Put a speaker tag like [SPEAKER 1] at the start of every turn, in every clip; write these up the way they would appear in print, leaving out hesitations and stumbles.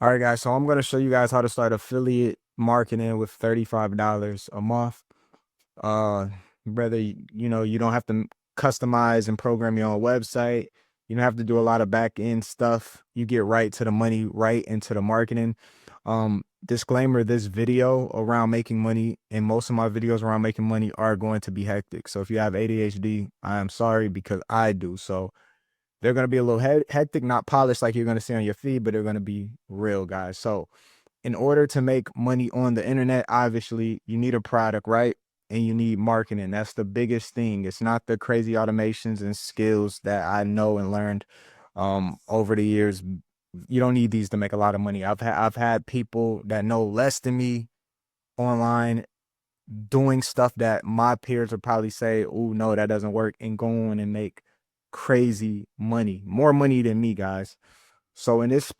[SPEAKER 1] All right, guys. So I'm going to show you guys how to start affiliate marketing with $35 a month. Uh, Brother, you don't have to customize and program your own website. You don't have to do a lot of back end stuff. You get right to the money, right into the marketing. Disclaimer, this video around making money and most of my videos around making money are going to be hectic. So if you have ADHD, I am sorry because I do. So they're going to be a little hectic, not polished like you're going to see on your feed, but they're going to be real, guys. So in order to make money on the internet, obviously you need a product, right? And you need marketing. That's the biggest thing. It's not the crazy automations and skills that I know and learned over the years. You don't need these to make a lot of money. I've had people that know less than me online doing stuff that my peers would probably say, oh no, that doesn't work, and go on and make crazy money, more money than me, guys. So in this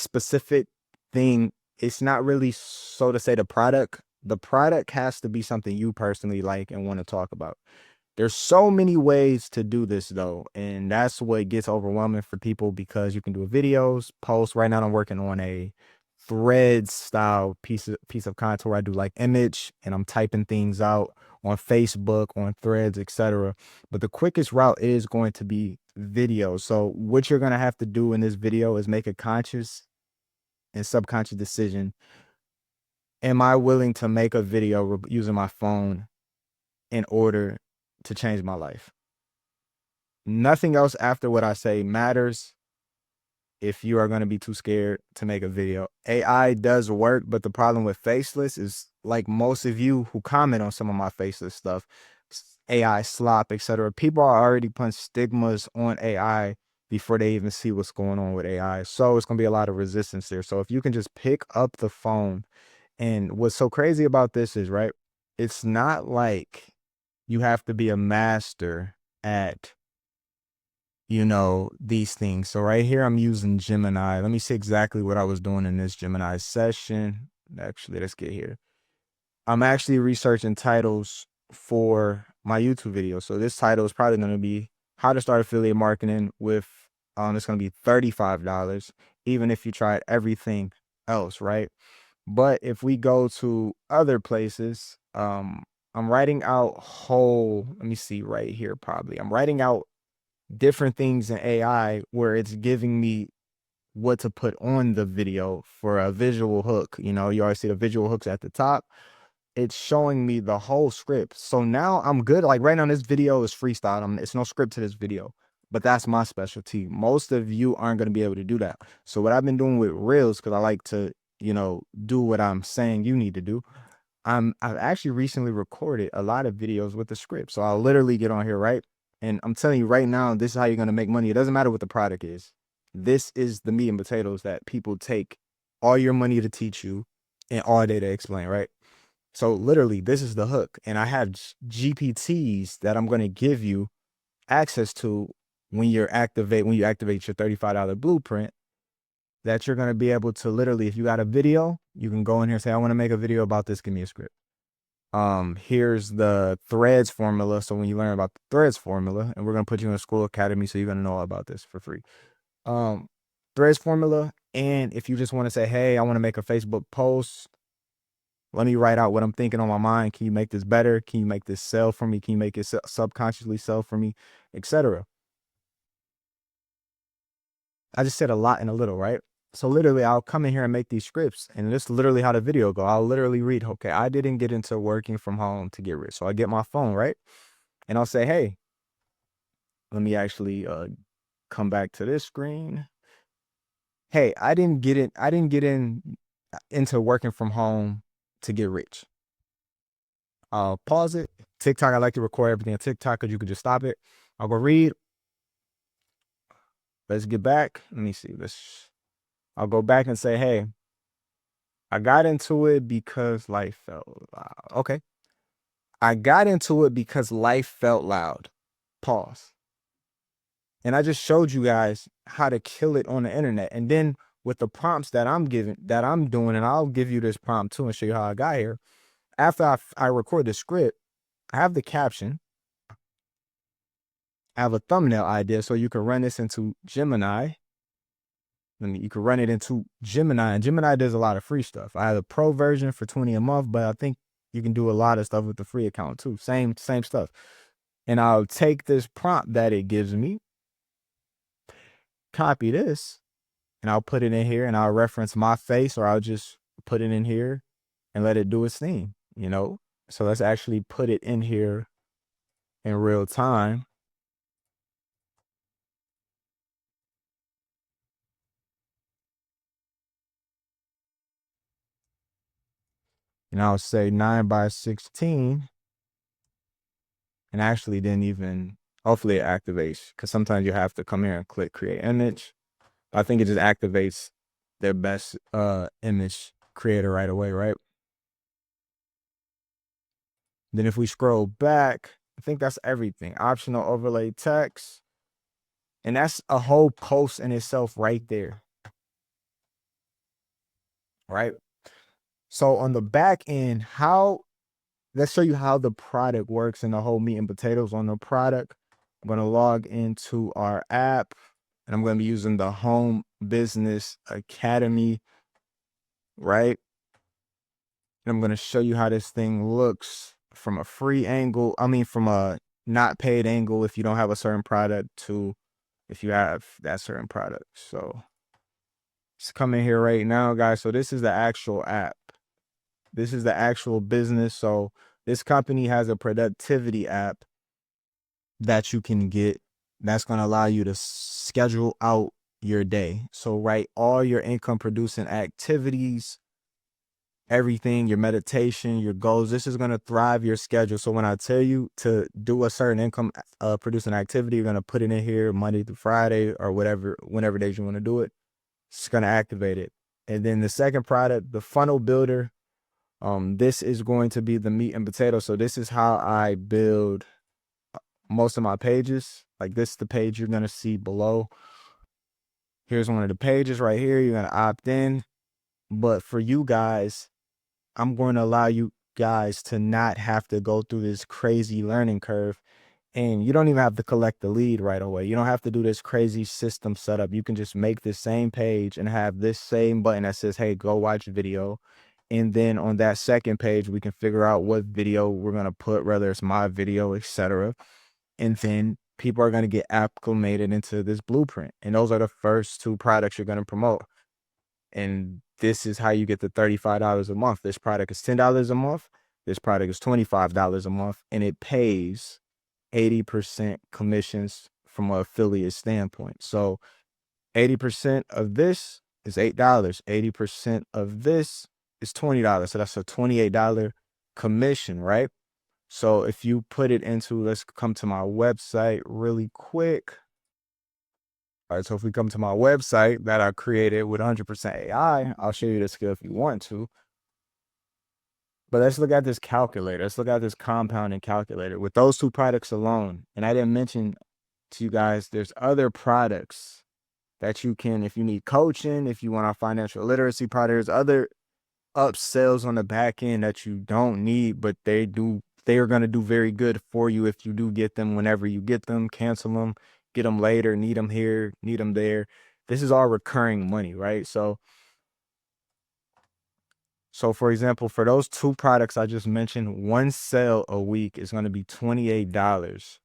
[SPEAKER 1] specific thing, it's not really, so to say, the product. The product has to be something you personally like and want to talk about. There's so many ways to do this though, and that's what gets overwhelming for people because you can do videos, posts. Right now I'm working on a threads style piece of content where I do like image and I'm typing things out on Facebook, on threads, etc. But the quickest route is going to be video. So what you're going to have to do in this video is make a conscious and subconscious decision. Am I willing to make a video using my phone in order to change my life? Nothing else after what I say matters if you are going to be too scared to make a video. AI does work, but the problem with faceless is, like most of you who comment on some of my faceless stuff, AI slop, etc. People are already putting stigmas on AI before they even see what's going on with AI. So it's going to be a lot of resistance there. So if you can just pick up the phone, and what's so crazy about this is, right, it's not like you have to be a master at these things. So right here, I'm using Gemini. Let me see exactly what I was doing in this Gemini session. Actually, let's get here. I'm actually researching titles for my YouTube video. So this title is probably going to be how to start affiliate marketing with, it's going to be $35, even if you tried everything else, right? But if we go to other places, I'm writing out let me see right here, probably. I'm writing out different things in AI where it's giving me what to put on the video for a visual hook. You always see the visual hooks at the top. It's showing me the whole script. So now I'm good. Like right now, this video is freestyle. It's no script to this video, but that's my specialty. Most of you aren't going to be able to do that. So what I've been doing with Reels, because I like to, do what I'm saying you need to do. I've actually recently recorded a lot of videos with the script. So I'll literally get on here, right? And I'm telling you right now, this is how you're going to make money. It doesn't matter what the product is. This is the meat and potatoes that people take all your money to teach you and all day to explain, right? So literally, this is the hook. And I have GPTs that I'm going to give you access to when you activate your $35 blueprint, that you're going to be able to literally, if you got a video, you can go in here and say, I want to make a video about this. Give me a script. Here's the threads formula. So when you learn about the threads formula, and we're going to put you in a school academy, so you're going to know all about this for free. Threads formula. And if you just want to say, hey, I want to make a Facebook post, let me write out what I'm thinking on my mind. Can you make this better? Can you make this sell for me? Can you make it subconsciously sell for me, etc.? I just said a lot in a little, right? So literally, I'll come in here and make these scripts, and this is literally how the video go. I'll literally read, okay, I didn't get into working from home to get rich. So I get my phone, right? And I'll say, hey, let me actually come back to this screen. Hey, I didn't get into working from home to get rich. I'll pause it. TikTok, I like to record everything on TikTok because you can just stop it. I'll go read. Let's get back. Let me see. I'll go back and say, hey, I got into it because life felt loud. Okay. I got into it because life felt loud. Pause. And I just showed you guys how to kill it on the internet. And then with the prompts that I'm doing, and I'll give you this prompt too and show you how I got here. After I record the script, I have the caption. I have a thumbnail idea, so you can run this into Gemini. and you can run it into Gemini, and Gemini does a lot of free stuff. I have a pro version for 20 a month, but I think you can do a lot of stuff with the free account too. Same stuff. And I'll take this prompt that it gives me, copy this, and I'll put it in here, and I'll reference my face, or I'll just put it in here and let it do its thing, you know? So let's actually put it in here in real time. And I'll say 9 by 16, and actually didn't even, hopefully it activates, because sometimes you have to come here and click create image. I think it just activates their best image creator right away, right? Then if we scroll back, I think that's everything. Optional overlay text. And that's a whole post in itself right there. Right? So on the back end, let's show you how the product works and the whole meat and potatoes on the product. I'm going to log into our app, and I'm going to be using the Home Business Academy, right? And I'm going to show you how this thing looks from a free angle. I mean, from a not paid angle, if you don't have a certain product, to if you have that certain product. So let's come in here right now, guys. So this is the actual app. This is the actual business. So this company has a productivity app that you can get that's going to allow you to schedule out your day. So write all your income producing activities, everything, your meditation, your goals. This is going to thrive your schedule. So when I tell you to do a certain income producing activity, you're going to put it in here Monday through Friday or whenever days you want to do it. It's going to activate it. And then the second product, the funnel builder. This is going to be the meat and potato. So this is how I build most of my pages. Like this is the page you're going to see below. Here's one of the pages right here. You're going to opt in. But for you guys, I'm going to allow you guys to not have to go through this crazy learning curve. And you don't even have to collect the lead right away. You don't have to do this crazy system setup. You can just make this same page and have this same button that says, hey, go watch video. And then on that second page, we can figure out what video we're going to put, whether it's my video, etc. And then people are going to get acclimated into this blueprint. And those are the first two products you're going to promote. And this is how you get the $35 a month. This product is $10 a month. This product is $25 a month. And it pays 80% commissions from an affiliate standpoint. So 80% of this is $8. 80% of this is $20. So that's a $28 commission, right? So if you put it into, let's come to my website really quick. All right, so if we come to my website that I created with 100% AI, I'll show you the skill if you want to. But let's look at this calculator. Let's look at this compounding calculator. With those two products alone, and I didn't mention to you guys, there's other products that you can, if you need coaching, if you want our financial literacy products, other upsells on the back end that you don't need, but they are going to do very good for you if you do get them. Whenever you get them, cancel them, get them later, need them here, need them there. This is all recurring money, right? So for example, for those two products I just mentioned, one sale a week is going to be $28.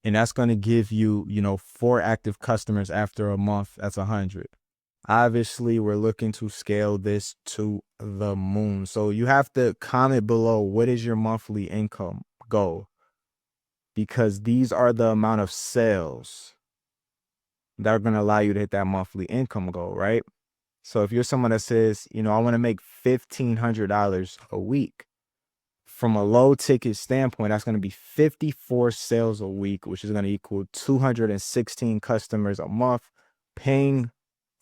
[SPEAKER 1] And that's going to give you, 4 active customers after a month. That's 100. Obviously, we're looking to scale this to the moon. So you have to comment below, what is your monthly income goal? Because these are the amount of sales that are going to allow you to hit that monthly income goal, right? So if you're someone that says, I want to make $1,500 a week, from a low ticket standpoint, that's going to be 54 sales a week, which is going to equal 216 customers a month, paying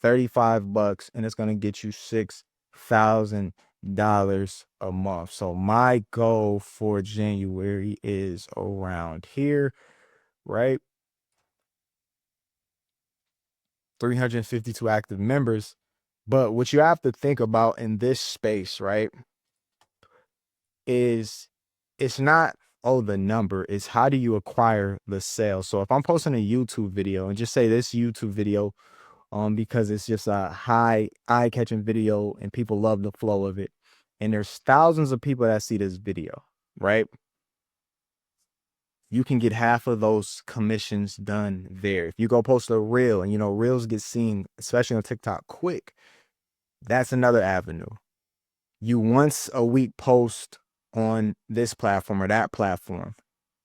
[SPEAKER 1] $35, and it's going to get you $6,000 a month. So my goal for January is around here, right? 352 active members. But what you have to think about in this space, right, is it's not, the number, is how do you acquire the sale? So if I'm posting a YouTube video, and just say this YouTube video because it's just a high eye-catching video and people love the flow of it. And there's thousands of people that see this video, right? You can get half of those commissions done there. If you go post a reel, and reels get seen, especially on TikTok, quick, that's another avenue. You once a week post on this platform or that platform,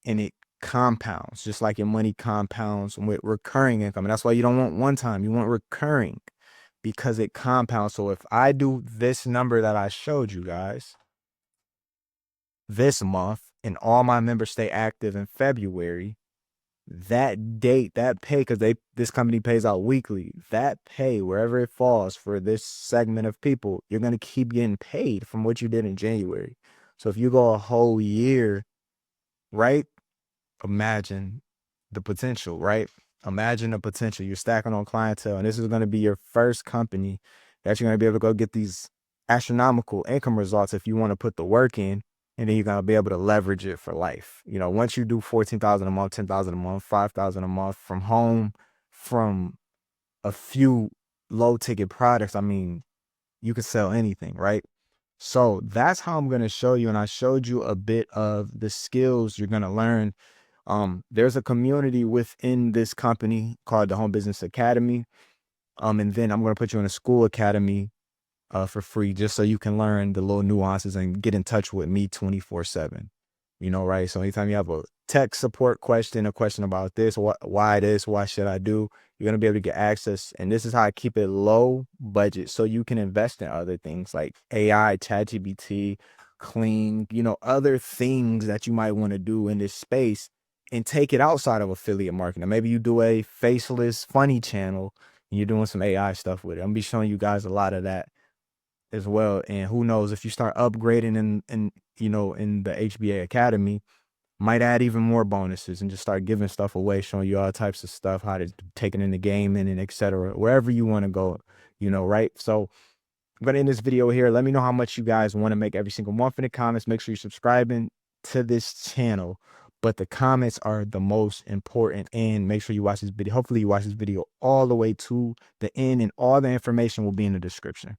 [SPEAKER 1] and it compounds, just like your money compounds with recurring income. And that's why you don't want one time, you want recurring, because it compounds. So if I do this number that I showed you guys this month, and all my members stay active in February, that date, that pay, because this company pays out weekly, that pay, wherever it falls for this segment of people, you're going to keep getting paid from what you did in January. So if you go a whole year, right? Imagine the potential, right? Imagine the potential. You're stacking on clientele, and this is going to be your first company that you're going to be able to go get these astronomical income results if you want to put the work in. And then you're going to be able to leverage it for life. Once you do 14,000 a month, 10,000 a month, 5,000 a month from home, from a few low ticket products, I mean, you can sell anything, right? So that's how I'm going to show you. And I showed you a bit of the skills you're going to learn. There's a community within this company called the Home Business Academy. And then I'm going to put you in a school academy for free, just so you can learn the little nuances and get in touch with me 24/7. Right? So anytime you have a tech support question, a question about this, why should I do, you're going to be able to get access. And this is how I keep it low budget, so you can invest in other things like AI, ChatGPT, clean, other things that you might want to do in this space, and take it outside of affiliate marketing. Maybe you do a faceless funny channel and you're doing some AI stuff with it. I'm gonna be showing you guys a lot of that as well. And who knows, if you start upgrading in the HBA Academy, might add even more bonuses and just start giving stuff away, showing you all types of stuff, how to take it in the game and etc. Wherever you want to go, right? So I'm gonna end this video here. Let me know how much you guys want to make every single month in the comments. Make sure you're subscribing to this channel, but the comments are the most important. And make sure you watch this video. Hopefully you watch this video all the way to the end, and all the information will be in the description.